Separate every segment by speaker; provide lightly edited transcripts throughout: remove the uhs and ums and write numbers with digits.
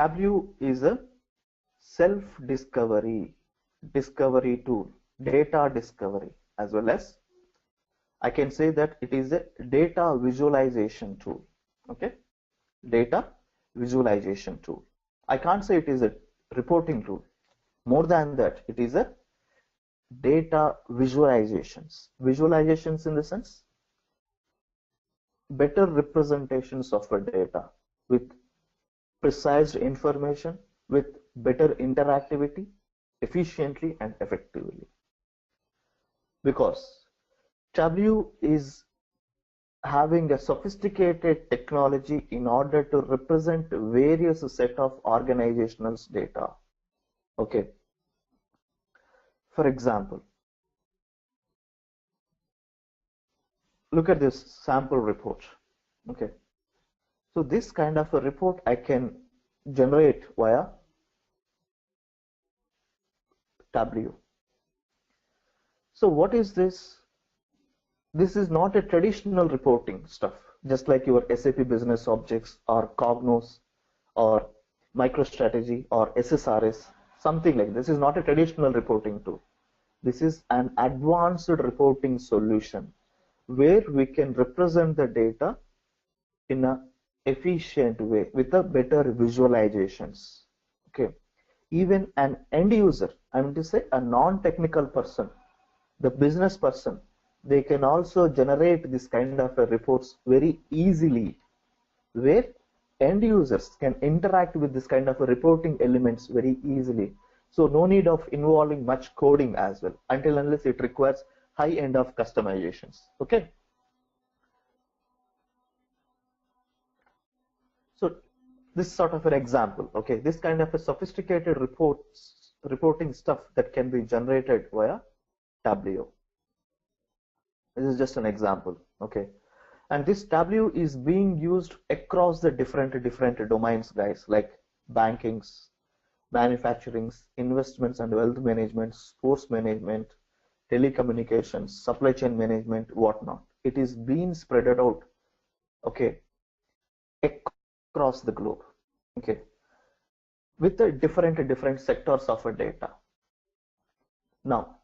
Speaker 1: Tableau is a self-discovery tool, data discovery, as well as I can say that it is a data visualization tool. Okay, data visualization tool. I can't say it is a reporting tool. More than that, it is a data visualizations. Visualizations in the sense better representations of a data with precise information, with better interactivity, efficiently and effectively. Because Tableau is having a sophisticated technology in order to represent various set of organizational data. Okay. For example, look at this sample report. Okay. So this kind of a report I can generate via Tableau. So what is this? This is not a traditional reporting stuff, just like your SAP Business Objects or Cognos or MicroStrategy or SSRS, something like this. This is not a traditional reporting tool. This is an advanced reporting solution where we can represent the data in an efficient way with a better visualizations. Okay, even an end user, I mean to say a non-technical person, the business person, they can also generate this kind of reports very easily, where end users can interact with this kind of reporting elements very easily. So no need of involving much coding as well, until unless it requires high end of customizations. Okay. So this sort of an example. Okay, this kind of a sophisticated reporting stuff that can be generated via Tableau. This is just an example. Okay, and this Tableau is being used across the different domains, guys, like bankings, manufacturings, investments and wealth management, sports management, telecommunications, supply chain management, whatnot. It is being spread out, okay, across the globe, okay, with the different sectors of a data. Now,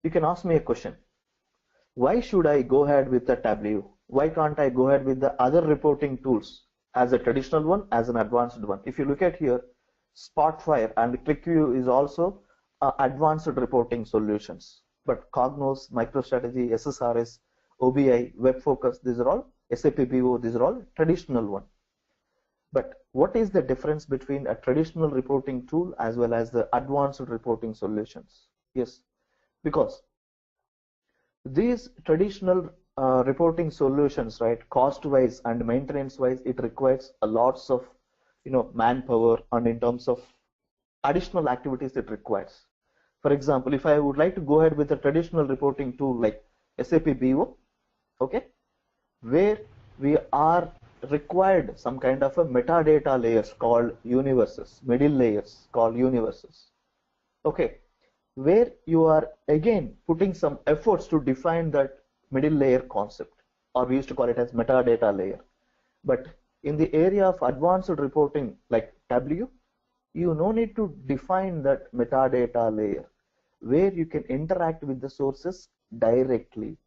Speaker 1: you can ask me a question. Why should I go ahead with the Tableau? Why can't I go ahead with the other reporting tools as a traditional one, as an advanced one? If you look at here, Spotfire and ClickView is also advanced reporting solutions. But Cognos, MicroStrategy, SSRS, OBI, WebFocus, these are all SAP BO, these are all traditional one. But what is the difference between a traditional reporting tool as well as the advanced reporting solutions? Yes, because these traditional reporting solutions, right, cost-wise and maintenance-wise, it requires a lots of manpower, and in terms of additional activities it requires. For example, if I would like to go ahead with a traditional reporting tool like SAP BO, okay, where we are required some kind of a metadata layers called universes, middle layers called universes, okay, where you are again putting some efforts to define that middle layer concept, or we used to call it as metadata layer. But in the area of advanced reporting like Tableau, you no need to define that metadata layer, where you can interact with the sources directly.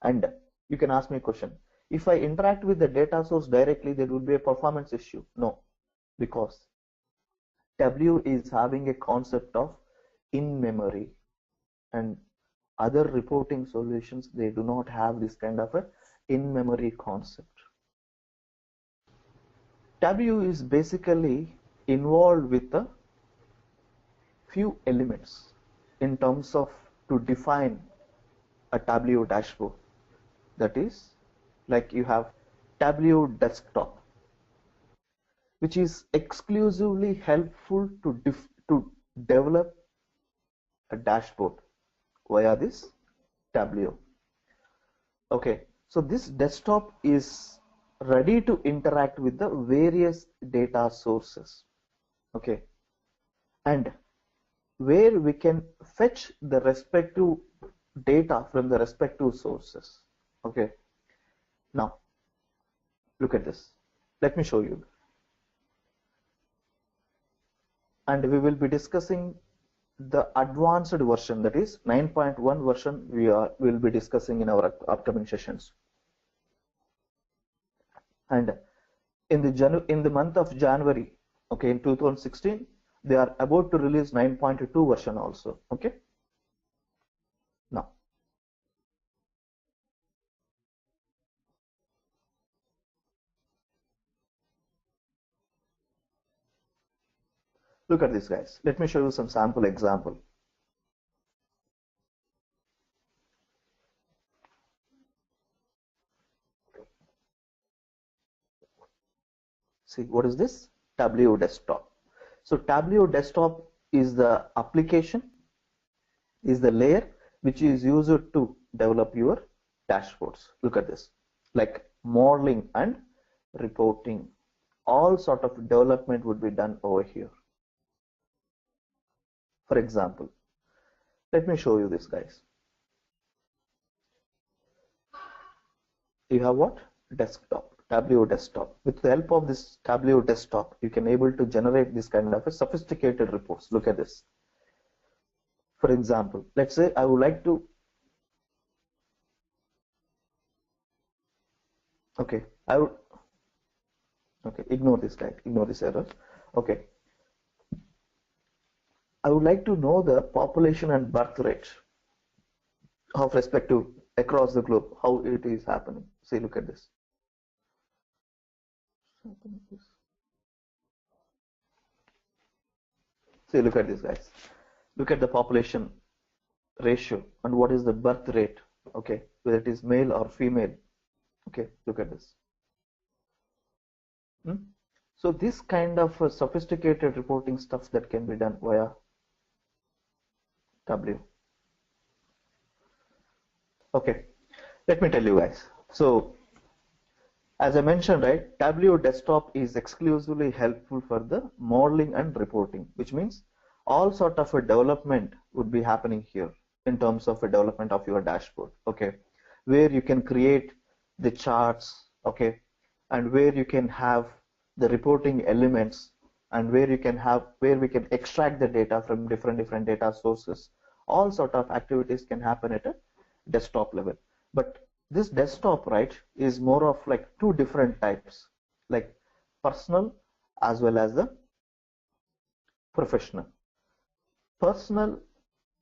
Speaker 1: And you can ask me a question, if I interact with the data source directly, there would be a performance issue. No, because Tableau is having a concept of in-memory, and other reporting solutions, they do not have this kind of a in-memory concept. Tableau is basically involved with a few elements in terms of to define a Tableau dashboard. That is, like you have Tableau Desktop, which is exclusively helpful to develop a dashboard via this Tableau. Okay, so this desktop is ready to interact with the various data sources, okay, and where we can fetch the respective data from the respective sources. Okay, now look at this. Let me show you. and we will be discussing the advanced version, that is 9.1 version will be discussing in our upcoming sessions. And in the month of January, okay, in 2016, they are about to release 9.2 version also. Okay. Now, look at this, guys. Let me show you some sample example. See, what is this? Tableau Desktop. So Tableau Desktop is the application, is the layer which is used to develop your dashboards. Look at this, like modeling and reporting. All sort of development would be done over here. For example, let me show you this, guys. You have what? Desktop. Tableau Desktop. With the help of this Tableau Desktop, you can able to generate this kind of a sophisticated reports. Look at this. For example, let's say I would like to, okay, ignore this guy, ignore this error. Okay, I would like to know the population and birth rate of respective across the globe, how it is happening. See, look at this. See, look at this, guys. Look at the population ratio and what is the birth rate. Okay, whether it is male or female. Okay, look at this. So this kind of sophisticated reporting stuff that can be done via Tableau. Okay, let me tell you guys. So as I mentioned, right, Tableau Desktop is exclusively helpful for the modeling and reporting, which means all sort of a development would be happening here in terms of a development of your dashboard. Okay, where you can create the charts, okay, and where you can have the reporting elements, and where we can extract the data from different data sources. All sort of activities can happen at a desktop level. But this desktop, right, is more of like two different types, like personal as well as the professional. Personal,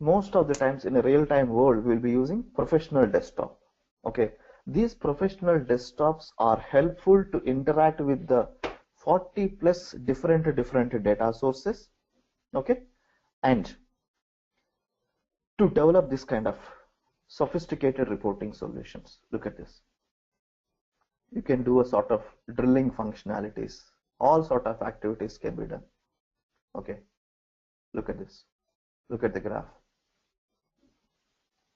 Speaker 1: most of the times in a real-time world, we'll be using professional desktop. Okay, these professional desktops are helpful to interact with the 40 plus different data sources. Okay, and to develop this kind of sophisticated reporting solutions. Look at this. You can do a sort of drilling functionalities. All sort of activities can be done. Okay, look at this. Look at the graph.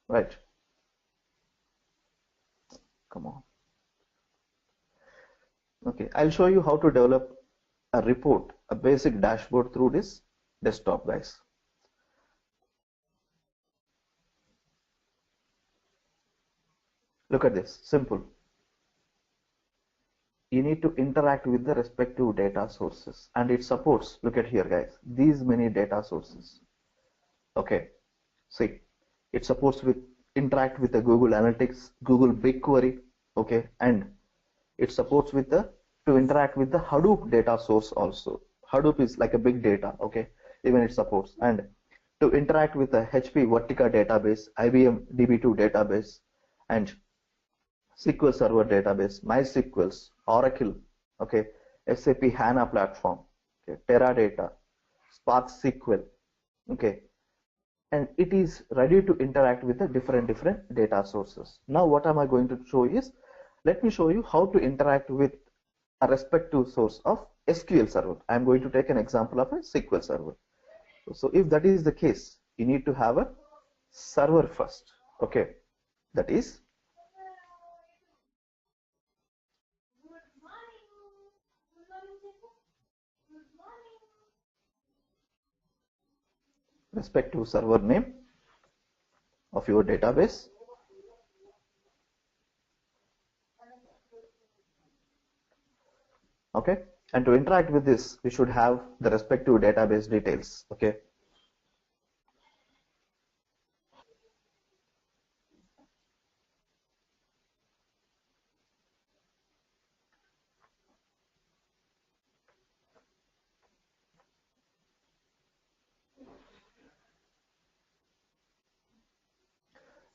Speaker 1: Right. Come on. Okay, I'll show you how to develop a report, a basic dashboard through this desktop, guys. Look at this, simple. You need to interact with the respective data sources, and it supports, look at here, guys, these many data sources. Okay, see, it supports with interact with the Google Analytics, Google BigQuery, okay, and it supports with the to interact with the Hadoop data source also. Hadoop is like a big data, okay, even it supports, and to interact with the HP Vertica database, IBM DB2 database, and SQL Server database, MySQL, Oracle, okay, SAP HANA platform, okay, Teradata, Spark SQL, okay, and it is ready to interact with the different data sources. Now what am I going to show is, let me show you how to interact with a respective source of SQL Server. I am going to take an example of a SQL Server. So if that is the case, you need to have a server first, okay, that is respective server name of your database. Okay, And to interact with this, we should have the respective database details. Okay.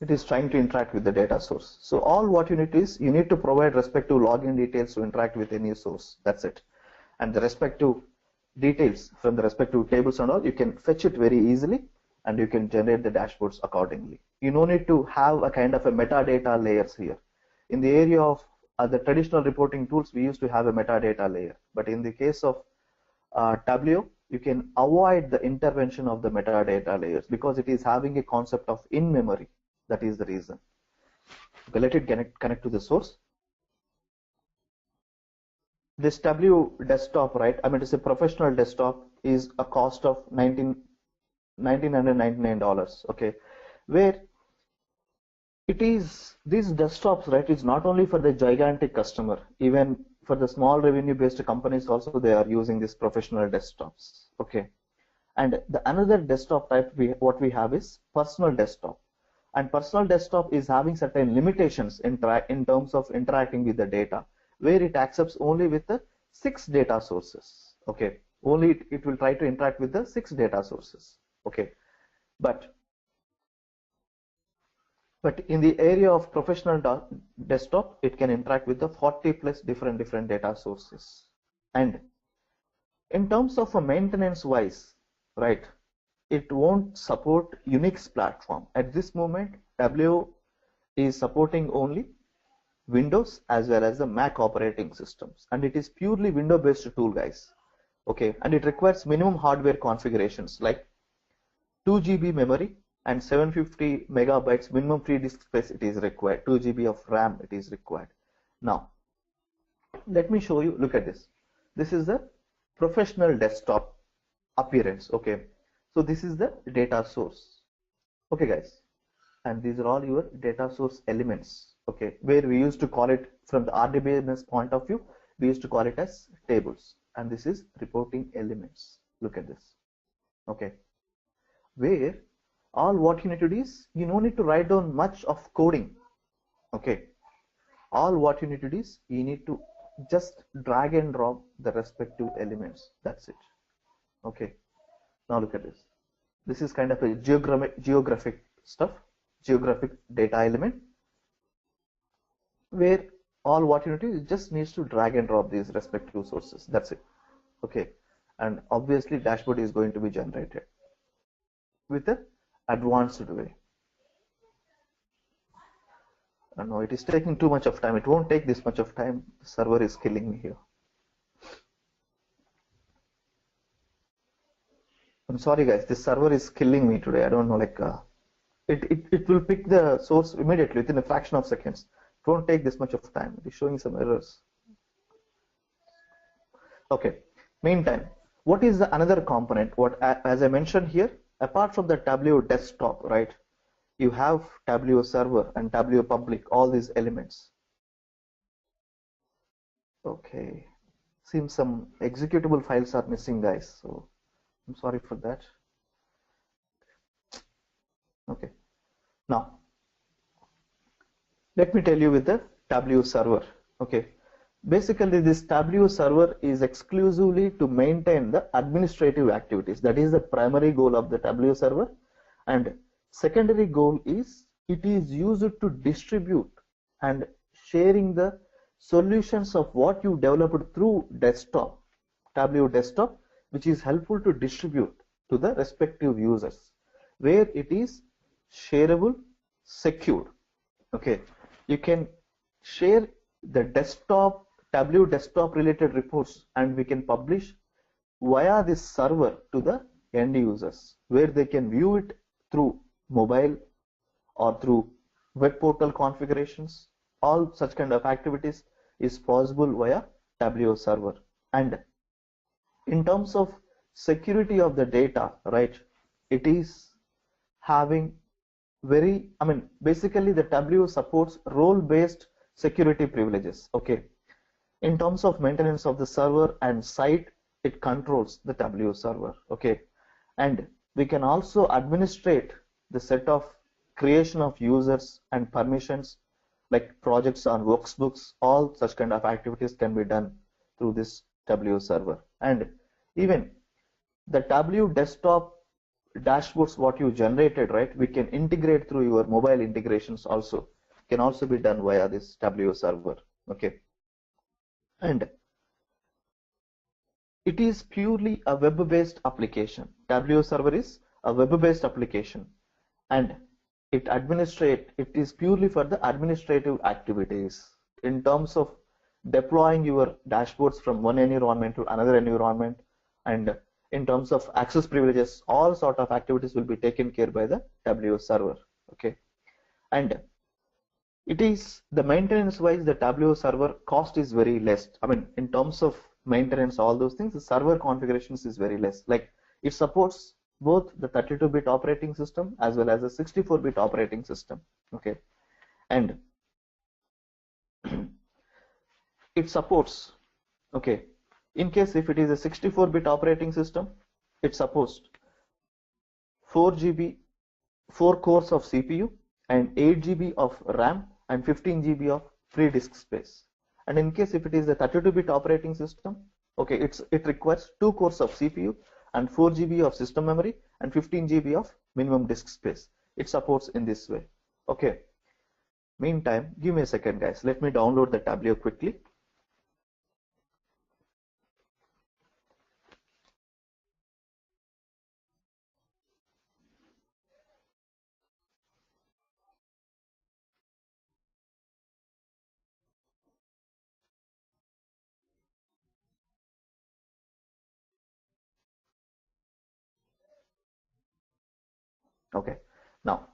Speaker 1: It is trying to interact with the data source. So all what you need is, you need to provide respective login details to interact with any source. That's it. And the respective details from the respective tables and all, you can fetch it very easily, and you can generate the dashboards accordingly. You no need to have a kind of a metadata layers here. In the area of the traditional reporting tools, we used to have a metadata layer. But in the case of Tableau, you can avoid the intervention of the metadata layers because it is having a concept of in-memory. That is the reason. Okay, let it connect to the source. This Tableau desktop, right? I mean, it's a professional desktop, is a cost of $1,999. Okay, where it is, these desktops, right? It's not only for the gigantic customer, even for the small revenue-based companies also, they are using these professional desktops. Okay, and the another desktop type what we have is personal desktop. And personal desktop is having certain limitations in terms of interacting with the data, where it accepts only with the 6 data sources. Okay, only it will try to interact with the 6 data sources. Okay, but in the area of professional desktop, it can interact with the 40 plus different data sources. And in terms of a maintenance wise, right, it won't support Unix platform. At this moment, Tableau is supporting only Windows as well as the Mac operating systems, and it is purely Windows-based tool, guys. Okay, and it requires minimum hardware configurations like 2 GB memory and 750 megabytes minimum free disk space. It is required. 2 GB of RAM it is required. Now, let me show you. Look at this. This is the professional desktop appearance. Okay, so this is the data source. Okay, guys, and these are all your data source elements. Okay, where we used to call it from the RDBMS point of view, we used to call it as tables, and this is reporting elements. Look at this. Okay, where all what you need to do is, you don't need to write down much of coding. Okay, all what you need to do is, you need to just drag and drop the respective elements. That's it. Okay, now look at this. This is kind of a geographic stuff, geographic data element, where all what you need to do is just needs to drag and drop these respective sources. That's it. Okay, and obviously dashboard is going to be generated with an advanced way. No, it is taking too much of time. It won't take this much of time. The server is killing me here. I'm sorry, guys. This server is killing me today. I don't know, like it will pick the source immediately within a fraction of seconds. It won't take this much of time. It is showing some errors. Okay. Meantime, what is the another component? What, as I mentioned here, apart from the Tableau desktop, right? You have Tableau server and Tableau public, all these elements. Okay, seems some executable files are missing, guys, so I'm sorry for that. Okay, now let me tell you with the Tableau server. Okay, basically this Tableau server is exclusively to maintain the administrative activities. That is the primary goal of the Tableau server, and secondary goal is it is used to distribute and sharing the solutions of what you developed through desktop, Tableau desktop, which is helpful to distribute to the respective users, where it is shareable, secure. Okay, you can share the desktop, Tableau desktop related reports, and we can publish via this server to the end users, where they can view it through mobile or through web portal configurations. All such kind of activities is possible via Tableau server. And in terms of security of the data, right, it is having very, I mean, basically the Tableau supports role-based security privileges. Okay, In terms of maintenance of the server and site, it controls the Tableau server. Okay, and we can also administrate the set of creation of users and permissions like projects on workbooks. All such kind of activities can be done through this Tableau server. And even the Tableau desktop dashboards what you generated, right, we can integrate through your mobile integrations also, can also be done via this Tableau server. Okay, and it is purely a web-based application. Tableau server is a web-based application, and it is purely for the administrative activities in terms of deploying your dashboards from one environment to another environment, and in terms of access privileges, all sort of activities will be taken care by the Tableau server. Okay, and it is the maintenance wise, the Tableau server cost is very less. I mean, in terms of maintenance, all those things, the server configurations is very less. Like it supports both the 32-bit operating system as well as the 64-bit operating system. Okay, and it supports, okay, in case if it is a 64-bit operating system, it supports 4 GB, 4 cores of CPU and 8 GB of RAM and 15 GB of free disk space. And in case if it is a 32-bit operating system, okay, it requires 2 cores of CPU and 4 GB of system memory and 15 GB of minimum disk space. It supports in this way. Okay, meantime, give me a second guys, let me download the Tableau quickly. Okay, now,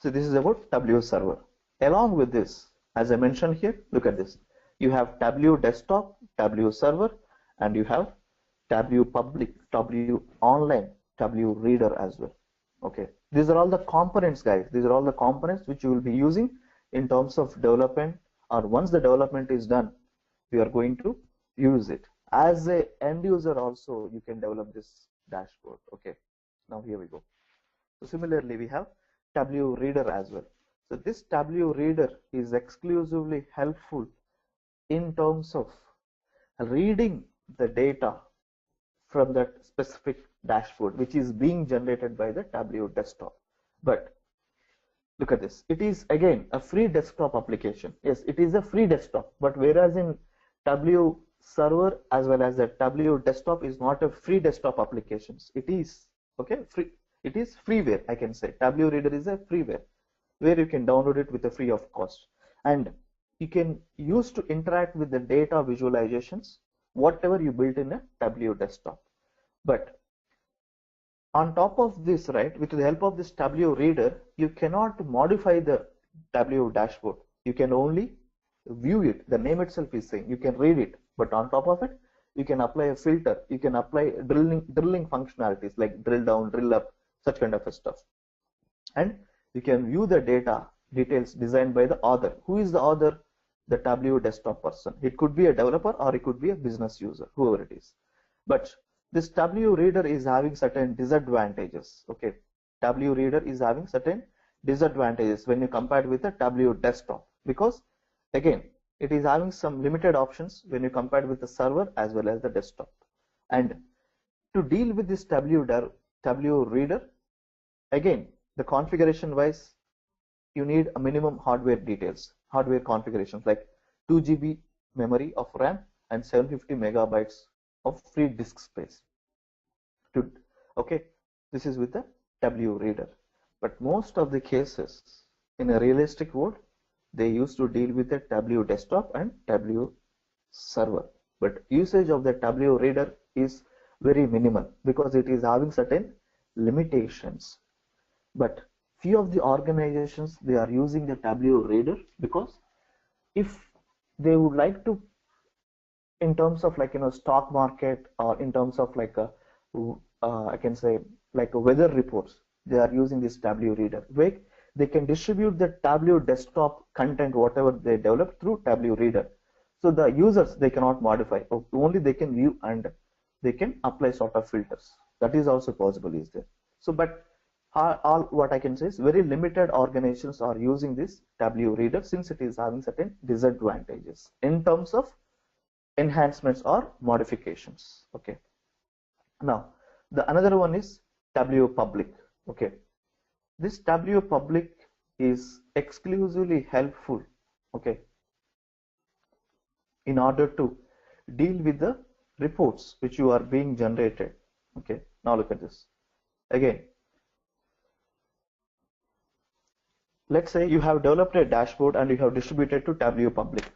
Speaker 1: so this is about Tableau server. Along with this, as I mentioned here, look at this. You have Tableau desktop, Tableau server, and you have Tableau public, Tableau online, Tableau reader as well. Okay, these are all the components, guys. These are all the components which you will be using in terms of development, or once the development is done, we are going to use it. As a end user also, you can develop this dashboard. Okay, now here we go. So similarly, we have Tableau reader as well. So this Tableau reader is exclusively helpful in terms of reading the data from that specific dashboard which is being generated by the Tableau desktop. But look at this, it is again a free desktop application. Yes, it is a free desktop, but whereas in Tableau server as well as the Tableau desktop is not a free desktop applications. It is okay free. It is freeware, I can say. Tableau reader is a freeware where you can download it with a free of cost, and you can use to interact with the data visualizations whatever you built in a Tableau desktop. But on top of this, right, with the help of this Tableau reader, you cannot modify the Tableau dashboard. You can only view it. The name itself is saying you can read it, but on top of it, you can apply a filter. You can apply drilling functionalities like drill down, drill up, such kind of stuff. And you can view the details designed by the author. Who is the author? The Tableau desktop person. It could be a developer or it could be a business user, whoever it is. But this Tableau reader is having certain disadvantages. Okay, Tableau reader is having certain disadvantages when you compare it with the Tableau desktop, because again it is having some limited options when you compare it with the server as well as the desktop. And to deal with this Tableau reader, again the configuration wise, you need a minimum hardware details, hardware configurations like 2 GB memory of RAM and 750 megabytes of free disk space. Okay, this is with the Tableau reader. But most of the cases in a realistic world, they used to deal with the Tableau desktop and Tableau server. But usage of the Tableau reader is very minimal because it is having certain limitations. But few of the organizations, they are using the Tableau reader because if they would like to, in terms of like stock market, or in terms of like I can say like weather reports, they are using this Tableau reader where they can distribute the Tableau desktop content whatever they develop through Tableau reader. So the users, they cannot modify, only they can view and they can apply sort of filters. That is also possible is there. So but all what I can say is very limited organizations are using this Tableau reader, since it is having certain disadvantages in terms of enhancements or modifications. Okay. Now the another one is Tableau Public. Okay. This Tableau Public is exclusively helpful, okay, in order to deal with the reports which you are being generated. Okay, now look at this again. Let's say you have developed a dashboard and you have distributed to Tableau Public,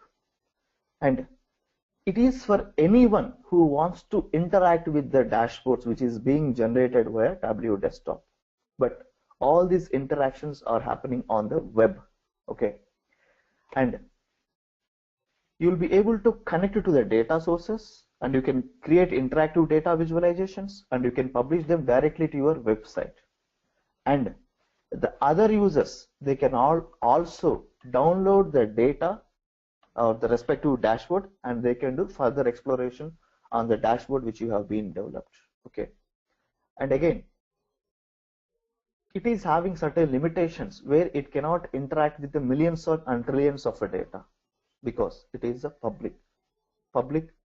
Speaker 1: and it is for anyone who wants to interact with the dashboards which is being generated via Tableau Desktop. But all these interactions are happening on the web, okay, and you'll be able to connect it to the data sources, and you can create interactive data visualizations, and you can publish them directly to your website. And the other users, they can also download the data or the respective dashboard, and they can do further exploration on the dashboard which you have been developed. Okay, and again, it is having certain limitations where it cannot interact with the millions and trillions of data, because it is a public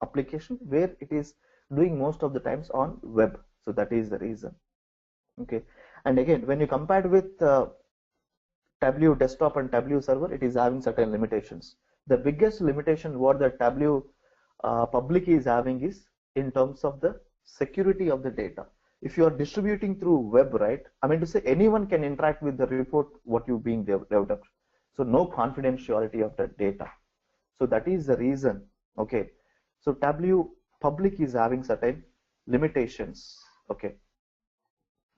Speaker 1: application where it is doing most of the times on web. So that is the reason. Okay, and again, when you compare with Tableau Desktop and Tableau Server, it is having certain limitations. The biggest limitation what the Tableau Public is having is in terms of the security of the data. If you are distributing through web, right, I mean to say anyone can interact with the report what you being developed. So no confidentiality of the data. So that is the reason. Okay, so Tableau Public is having certain limitations. Okay,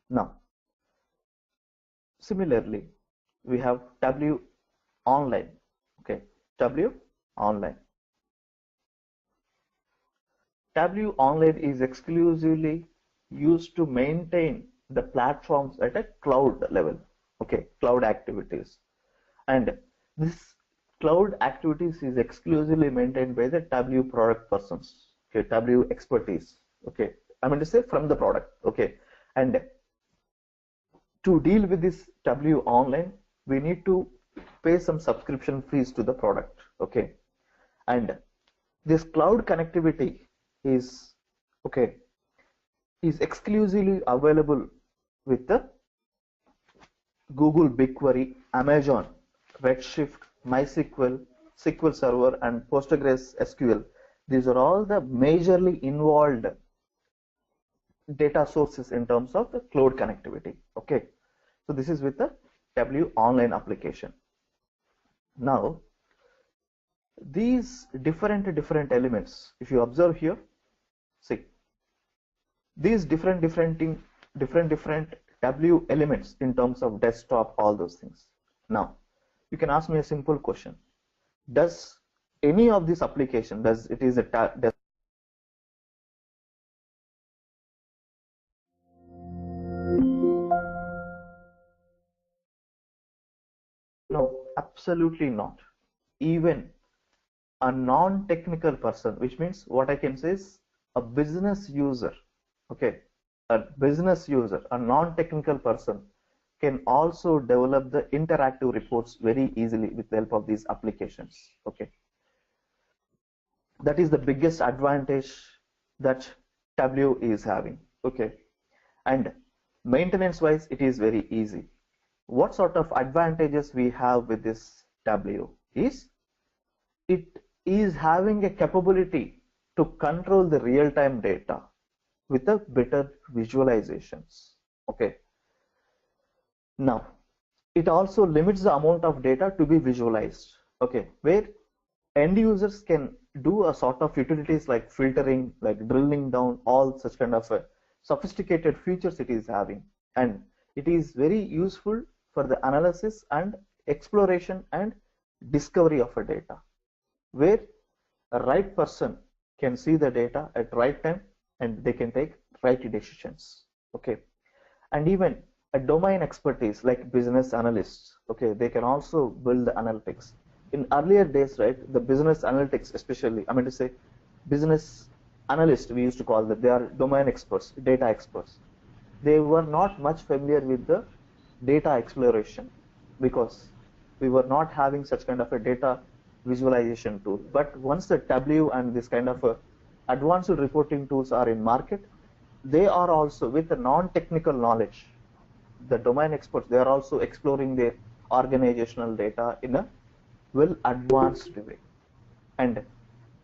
Speaker 1: now similarly we have Tableau Online. Okay, Tableau Online. Tableau Online is exclusively used to maintain the platforms at a cloud level. Okay, cloud activities, and this cloud activities is exclusively maintained by the Tableau product persons. Okay, Tableau expertise. Okay, I mean to say from the product. Okay, and to deal with this Tableau Online, we need to pay some subscription fees to the product. Okay, and this cloud connectivity is is exclusively available with the Google BigQuery, Amazon Redshift, MySQL, SQL Server, and Postgres SQL. These are all the majorly involved data sources in terms of the cloud connectivity. Okay, so this is with the Tableau Online application. Now these different elements, if you observe here, see these different Tableau elements in terms of desktop, all those things. Now you can ask me a simple question: does any of this application, does it is a No, absolutely not. Even a non-technical person, which means what I can say is a business user, okay, a business user, a non-technical person can also develop the interactive reports very easily with the help of these applications. Okay, that is the biggest advantage that Tableau is having. Okay, and maintenance wise it is very easy. What sort of advantages we have with this Tableau is it is having a capability to control the real-time data with a better visualizations. Okay, now it also limits the amount of data to be visualized. Okay, where end users can do a sort of utilities like filtering, like drilling down, all such kind of sophisticated features it is having, and it is very useful for the analysis and exploration and discovery of a data, where a right person can see the data at right time and they can take right decisions. Okay, and even a domain expertise like business analysts, okay, they can also build the analytics. in earlier days, right, the business analytics, especially, I mean to say, business analysts, we used to call them, they are domain experts, data experts. They were not much familiar with the data exploration because we were not having such kind of a data visualization tool. But once the Tableau and this kind of advanced reporting tools are in market, they are also, with the non-technical knowledge, the domain experts, they are also exploring their organizational data in a well advanced way. And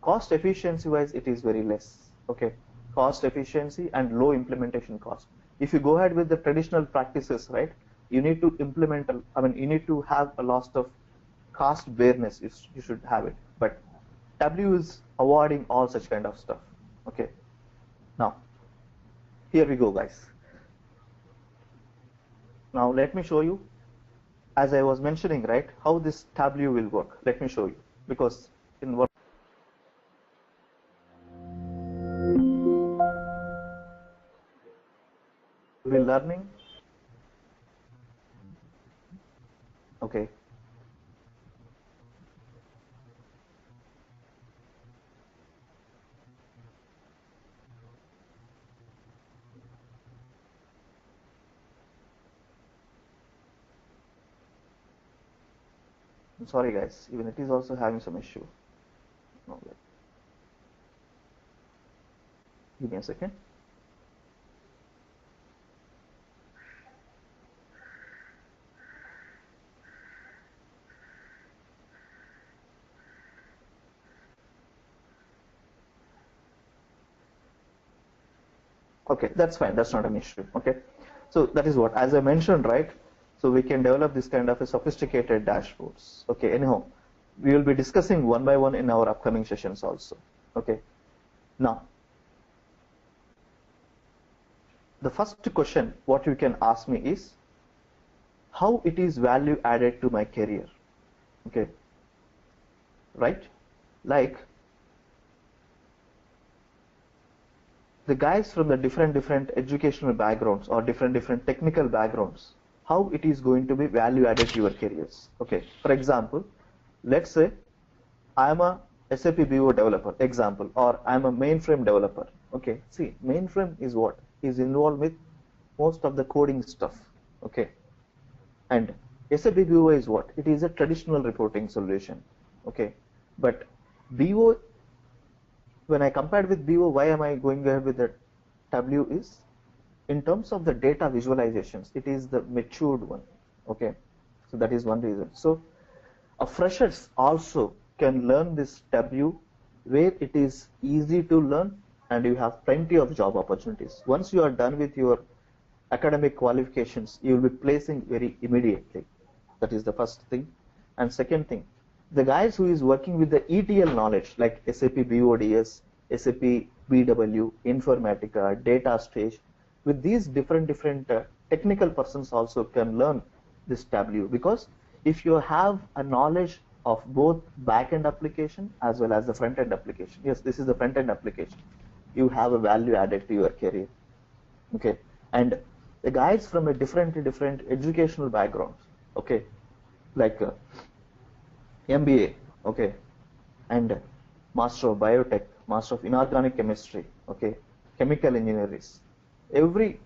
Speaker 1: cost efficiency wise, it is very less. Okay, cost efficiency and low implementation cost. If you go ahead with the traditional practices, right, you need to implement, I mean, you need to have a lot of cost bareness. You should have it. But Tableau is avoiding all such kind of stuff. Okay, now here we go, guys. Now let me show you, as I was mentioning, right, how this Tableau will work. Let me show you, because in what we're learning, okay, I'm sorry guys, even it is also having some issue. No, give me a second. Okay, that's fine. That's not an issue. Okay, so that is what, as I mentioned, right? So we can develop this kind of a sophisticated dashboards. Okay, anyhow, we will be discussing one by one in our upcoming sessions also. Okay, now the first question what you can ask me is how it is value added to my career. Okay, right? Like the guys from the different educational backgrounds or different technical backgrounds, how it is going to be value added to your careers. Okay, for example, let's say I am a SAP BO developer, example, or I am a mainframe developer. Okay, see, mainframe is what is involved with most of the coding stuff. Okay, and SAP BO is what? It is a traditional reporting solution. Okay, but BO, when I compared with BO, why am I going ahead with the Tableau is, in terms of the data visualizations, it is the matured one. Okay, so that is one reason. So a freshers also can learn this Tableau where it is easy to learn and you have plenty of job opportunities. Once you are done with your academic qualifications, you will be placing very immediately. That is the first thing. And second thing, the guys who is working with the ETL knowledge like SAP BODS, SAP BW, Informatica, Data Stage, with these different technical persons also can learn this Tableau, because if you have a knowledge of both back-end application as well as the front-end application, yes, this is the front-end application, you have a value added to your career. Okay, and the guys from a different educational backgrounds, okay, like MBA, okay, and Master of Biotech, Master of Inorganic Chemistry, okay, Chemical Engineering, every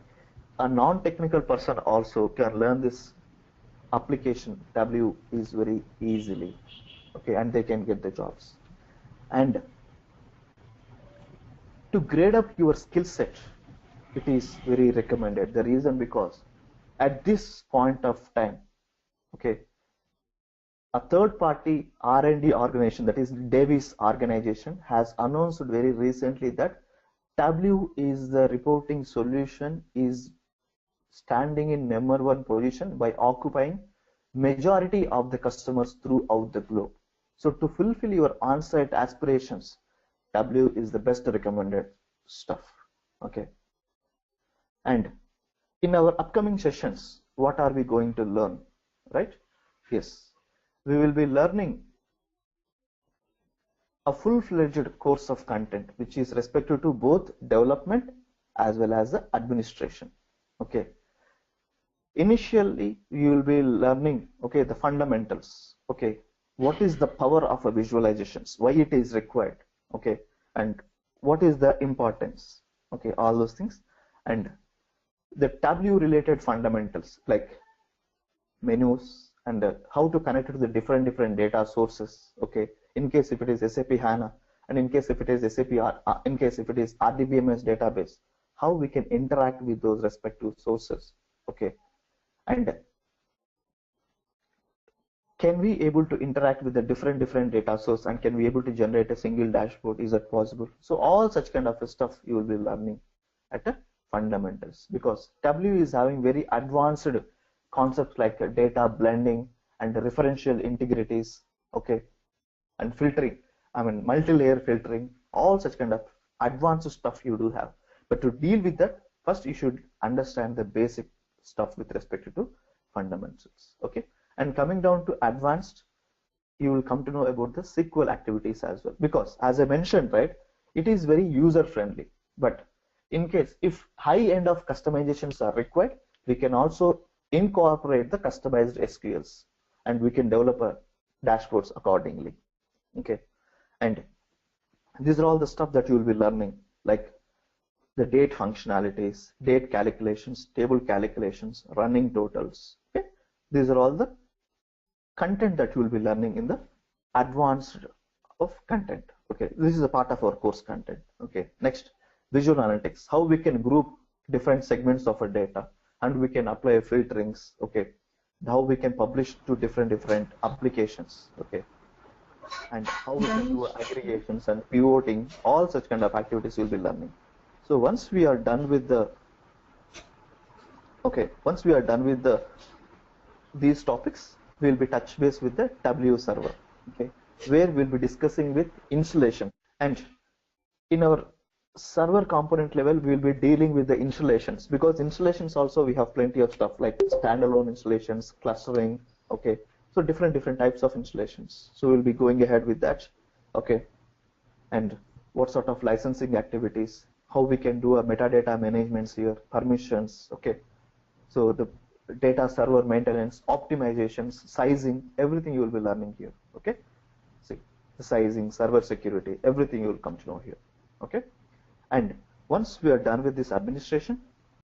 Speaker 1: a non-technical person also can learn this application Tableau is very easily, okay, and they can get the jobs. And to grade up your skill set, it is very recommended. The reason, because at this point of time, okay, a third-party R&D organization, that is Davis organization, has announced very recently that Tableau is the reporting solution is standing in #1 position by occupying majority of the customers throughout the globe. So to fulfill your on-site aspirations, Tableau is the best recommended stuff. Okay. And in our upcoming sessions, what are we going to learn? Right? Yes. We will be learning a full-fledged course of content which is respective to both development as well as the administration. Okay. Initially, you will be learning, okay, the fundamentals. Okay, what is the power of a visualizations, why it is required, okay, and what is the importance, okay, all those things, and the Tableau related fundamentals like menus and how to connect it to the different data sources, okay, in case if it is SAP HANA, and in case if it is in case if it is RDBMS database, how we can interact with those respective sources, okay, and can we able to interact with the different data source, and can we able to generate a single dashboard? Is that possible? So all such kind of stuff you will be learning at the fundamentals, because Tableau is having very advanced concepts like data blending and referential integrities, okay, and filtering. I mean multi-layer filtering, all such kind of advanced stuff you do have. But to deal with that, first you should understand the basic stuff with respect to fundamentals, okay. And coming down to advanced, you will come to know about the SQL activities as well, because as I mentioned, right, it is very user friendly. But in case if high end of customizations are required, we can also incorporate the customized SQLs, and we can develop a dashboards accordingly, okay. And these are all the stuff that you will be learning, like the date functionalities, date calculations, table calculations, running totals, okay. These are all the content that you will be learning in the advanced of content, okay. This is a part of our course content, okay. Next, visual analytics, how we can group different segments of our data, and we can apply filterings, okay, how we can publish to different applications, okay, and how we can do aggregations and pivoting, all such kind of activities you'll be learning. So once we are done with the these topics, we will be touch base with the Tableau server, okay, where we'll be discussing with installation. And in our server component level, we'll be dealing with the installations, because installations also we have plenty of stuff like standalone installations, clustering, okay. So different types of installations. So we'll be going ahead with that, okay. And what sort of licensing activities, how we can do a metadata management here, permissions, okay. So the data server maintenance, optimizations, sizing, everything you will be learning here, okay. See, the sizing, server security, everything you will come to know here, okay. And once we are done with this administration,